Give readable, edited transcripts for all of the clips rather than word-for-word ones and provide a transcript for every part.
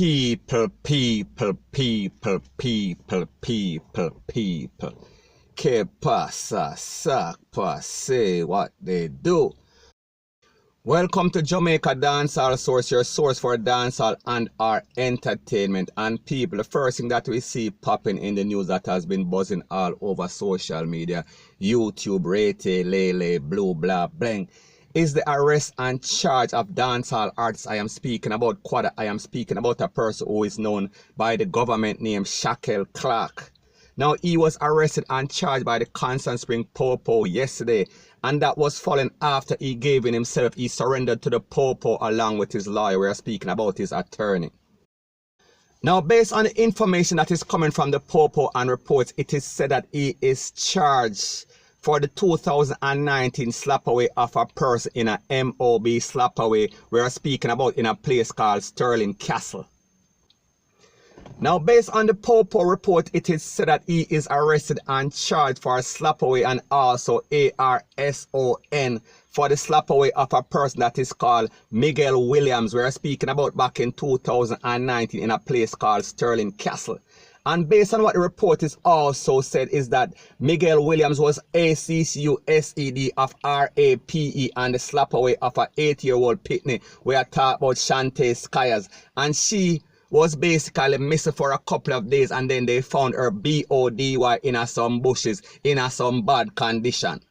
People. Que pasa, sac, say what they do. Welcome to Jamaica Dancehall Source, your source for dancehall and our entertainment. And people, the first thing that we see popping in the news that has been buzzing all over social media, YouTube, Rete, Lele, Blue, Blah, Bling, is the arrest and charge of dancehall artists. I am speaking about Quada. I am speaking about a person who is known by the government name Shackle Clark. Now, he was arrested and charged by the Constant Spring Popo yesterday, and that was following after he gave in himself. He surrendered to the Popo along with his lawyer. We are speaking about his attorney. Now, based on the information that is coming from the Popo and reports, it is said that he is charged for the 2019 slapaway of a person in a MOB slapaway. We are speaking about in a place called Sterling Castle. Now, based on the Popo report, it is said that he is arrested and charged for a slapaway and also ARSON for the slapaway of a person that is called Miguel Williams. We are speaking about back in 2019 in a place called Sterling Castle. And based on what the report is also said is that Miguel Williams was ACCU SED of RAPE and the slapaway of an 8-year-old pitney. We are talking about Shantae Skyers, and she was basically missing for a couple of days, and then they found her BODY in some bushes in some bad condition.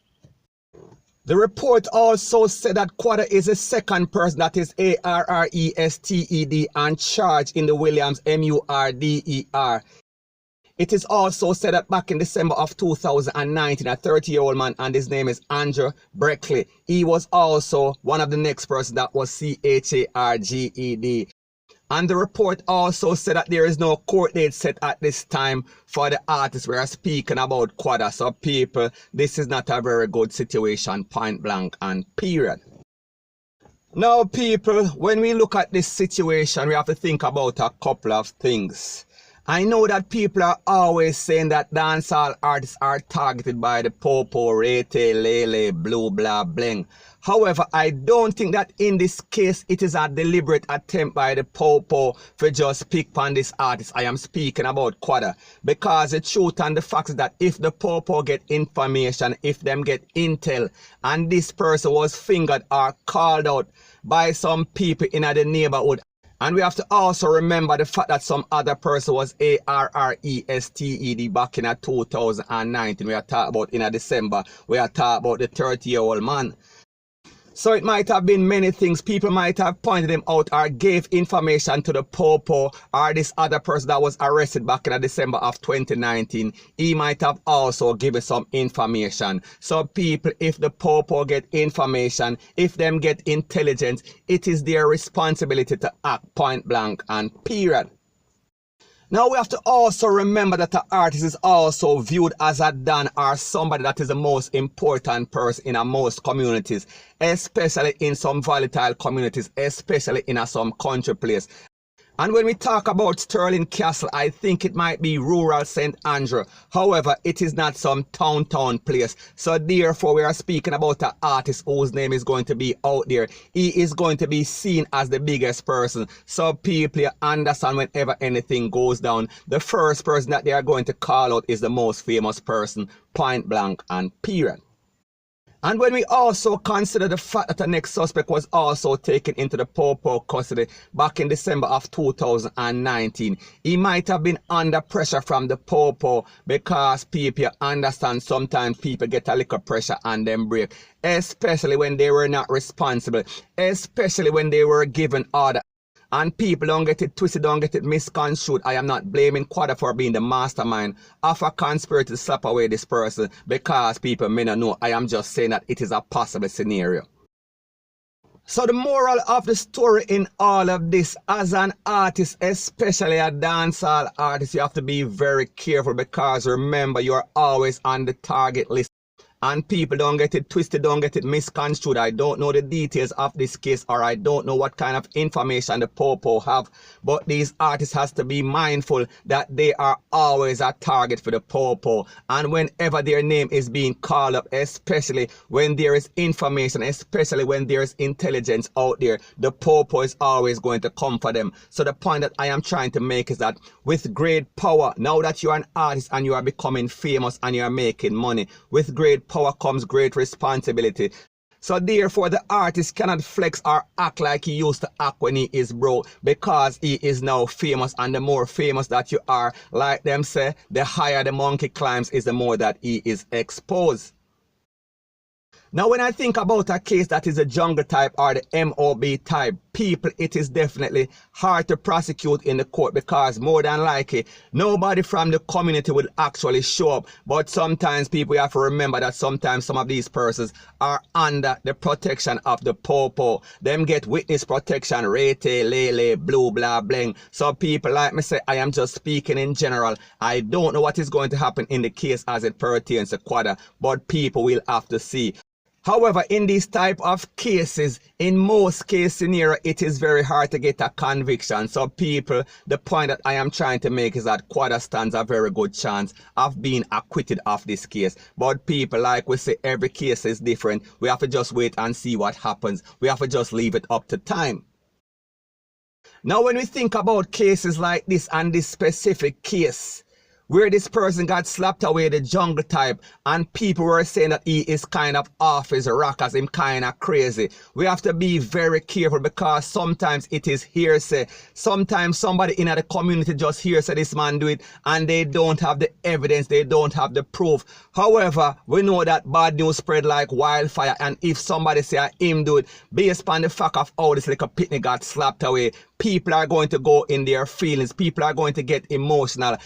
The report also said that Quada is the second person that is ARRESTED and charged in the Williams MVRD3R. It is also said that back in December of 2019, a 30-year-old man, and his name is Andrew Breckley, he was also one of the next person that was CHARGED. And the report also said that there is no court date set at this time for the artists. We are speaking about Quada. So people, this is not a very good situation, point blank and period. Now people, when we look at this situation, we have to think about a couple of things. I know that people are always saying that dancehall artists are targeted by the Popo, Rete, Lele, Blue, Blah, Bling. However, I don't think that in this case it is a deliberate attempt by the Popo to just pick on this artist. I am speaking about Quada, because the truth and the fact is that if the Popo get information, if them get intel, and this person was fingered or called out by some people in the neighborhood, and we have to also remember the fact that some other person was ARRESTED back in 2019. We are talking about in December. We are talking about the 30-year-old man. So it might have been many things. People might have pointed him out or gave information to the Popo or this other person that was arrested back in December of 2019. He might have also given some information. So people, if the Popo get information, if them get intelligence, it is their responsibility to act, point blank and period. Now we have to also remember that the artist is also viewed as a don or somebody that is the most important person in most communities, especially in some volatile communities, especially in some country place. And when we talk about Sterling Castle, I think it might be rural St. Andrew. However, it is not some town place. So therefore, we are speaking about an artist whose name is going to be out there. He is going to be seen as the biggest person. So people understand whenever anything goes down, the first person that they are going to call out is the most famous person, point blank and period. And when we also consider the fact that the next suspect was also taken into the Popo custody back in December of 2019, he might have been under pressure from the Popo, because people understand sometimes people get a little pressure and then break, especially when they were not responsible, especially when they were given order. And people don't get it twisted, don't get it misconstrued. I am not blaming Quada for being the mastermind of a conspiracy to slap away this person, because people may not know. I am just saying that it is a possible scenario. So the moral of the story in all of this, as an artist, especially a dancehall artist, you have to be very careful, because remember, you're always on the target list. And people, don't get it twisted, don't get it misconstrued. I don't know the details of this case, or I don't know what kind of information the Popo have. But these artists has to be mindful that they are always a target for the Popo. And whenever their name is being called up, especially when there is information, especially when there is intelligence out there, the Popo is always going to come for them. So the point that I am trying to make is that with great power, now that you are an artist and you are becoming famous and you are making money, with great power comes great responsibility. So therefore the artist cannot flex or act like he used to act when he is broke, because he is now famous, and the more famous that you are, like them say, the higher the monkey climbs is the more that he is exposed. Now when I think about a case that is a jungle type or the MOB type, people, it is definitely hard to prosecute in the court, because more than likely nobody from the community will actually show up. But sometimes people have to remember that sometimes some of these persons are under the protection of the Popo. Them get witness protection, rete, lele, blue, blah, bling. So people, like me say, I am just speaking in general. I don't know what is going to happen in the case as it pertains to Quada, but people will have to see. However, in these type of cases, in most case scenario, it is very hard to get a conviction. So people, the point that I am trying to make is that Quada stands a very good chance of being acquitted of this case. But people, like we say, every case is different. We have to just wait and see what happens. We have to just leave it up to time. Now, when we think about cases like this and this specific case, where this person got slapped away, the jungle type, and people were saying that he is kind of off his rockers, him kind of crazy. We have to be very careful, because sometimes it is hearsay. Sometimes somebody in the community just hears this man do it, and they don't have the evidence, they don't have the proof. However, we know that bad news spread like wildfire, and if somebody say him do it, based on the fact of how this little pitney got slapped away, people are going to go in their feelings, people are going to get emotional.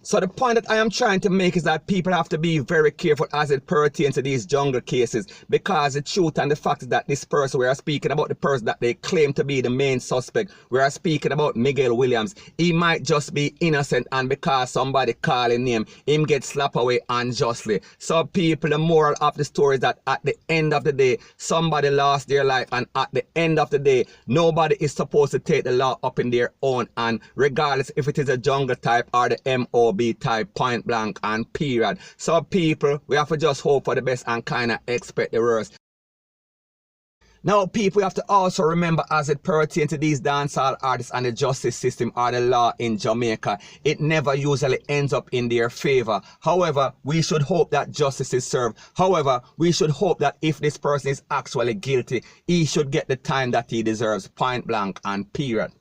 So the point that I am trying to make is that people have to be very careful as it pertains to these jungle cases, because the truth and the fact is that this person, we are speaking about the person that they claim to be the main suspect. We are speaking about Miguel Williams. He might just be innocent, and because somebody calling him get slapped away unjustly. So people, the moral of the story is that at the end of the day, somebody lost their life, and at the end of the day, nobody is supposed to take the law up in their own hand, regardless if it is a jungle type or the MOB type, point blank and period. So people, we have to just hope for the best and kind of expect the worst. Now people, we have to also remember as it pertains to these dancehall artists and the justice system or the law in Jamaica, it never usually ends up in their favor. However, we should hope that justice is served. However, we should hope that if this person is actually guilty, he should get the time that he deserves, point blank and period.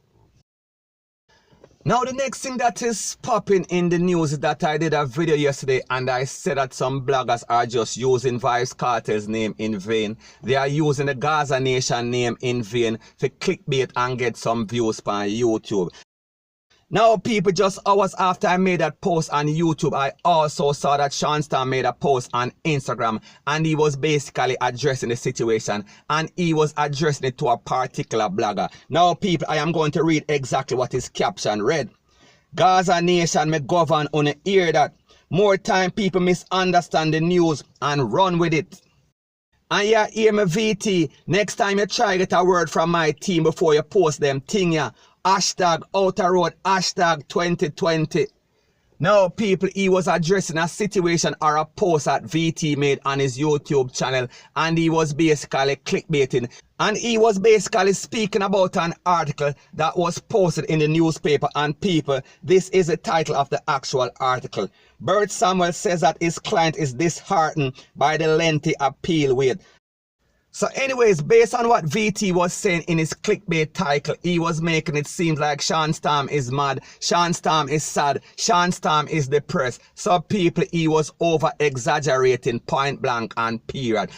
Now the next thing that is popping in the news is that I did a video yesterday and I said that some bloggers are just using Vybz Kartel's name in vain. They are using the Gaza Nation name in vain for clickbait and get some views on YouTube. Now people, just hours after I made that post on YouTube, I also saw that Sean Star made a post on Instagram, and he was basically addressing the situation, and he was addressing it to a particular blogger. Now people, I am going to read exactly what his caption read. Gaza Nation may govern on the ear that more time people misunderstand the news and run with it. And yeah, hear me VT, next time you try get a word from my team before you post them thing ya. Hashtag Outer Road, hashtag 2020. Now people, he was addressing a situation or a post that VT made on his YouTube channel, and he was basically clickbaiting. And he was basically speaking about an article that was posted in the newspaper. And people, this is the title of the actual article. Bert Samuel says that his client is disheartened by the lengthy appeal wait. So anyways, based on what VT was saying in his clickbait title, he was making it seem like Sean Storm is mad, Sean Storm is sad, Sean Storm is depressed. So people, he was over exaggerating, point blank and period.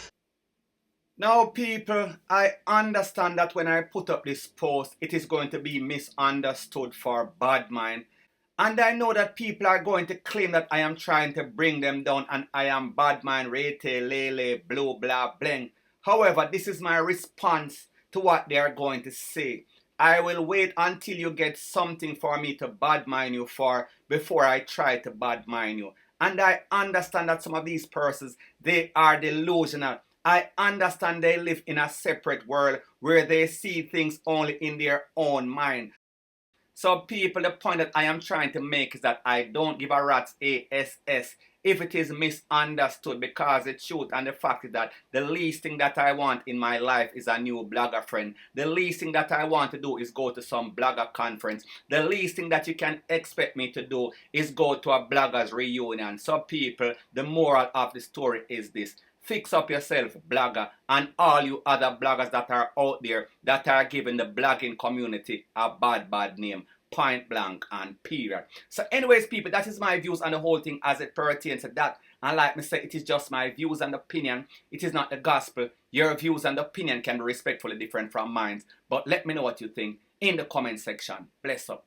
Now people, I understand that when I put up this post, it is going to be misunderstood for bad mind. And I know that people are going to claim that I am trying to bring them down and I am bad mind, rete, lele, blue, blah, bling. However, this is my response to what they are going to say. I will wait until you get something for me to badmine you for before I try to badmine you. And I understand that some of these persons, they are delusional. I understand they live in a separate world where they see things only in their own mind. So people, the point that I am trying to make is that I don't give a rat's ass if it is misunderstood, because the truth and the fact is that the least thing that I want in my life is a new blogger friend. The least thing that I want to do is go to some blogger conference. The least thing that you can expect me to do is go to a bloggers reunion. So people, the moral of the story is this: fix up yourself, blogger, and all you other bloggers that are out there that are giving the blogging community a bad name. Point blank and period. So anyways, people, that is my views on the whole thing as it pertains to that. And like me say, it is just my views and opinion. It is not the gospel. Your views and opinion can be respectfully different from mine. But let me know what you think in the comment section. Bless up.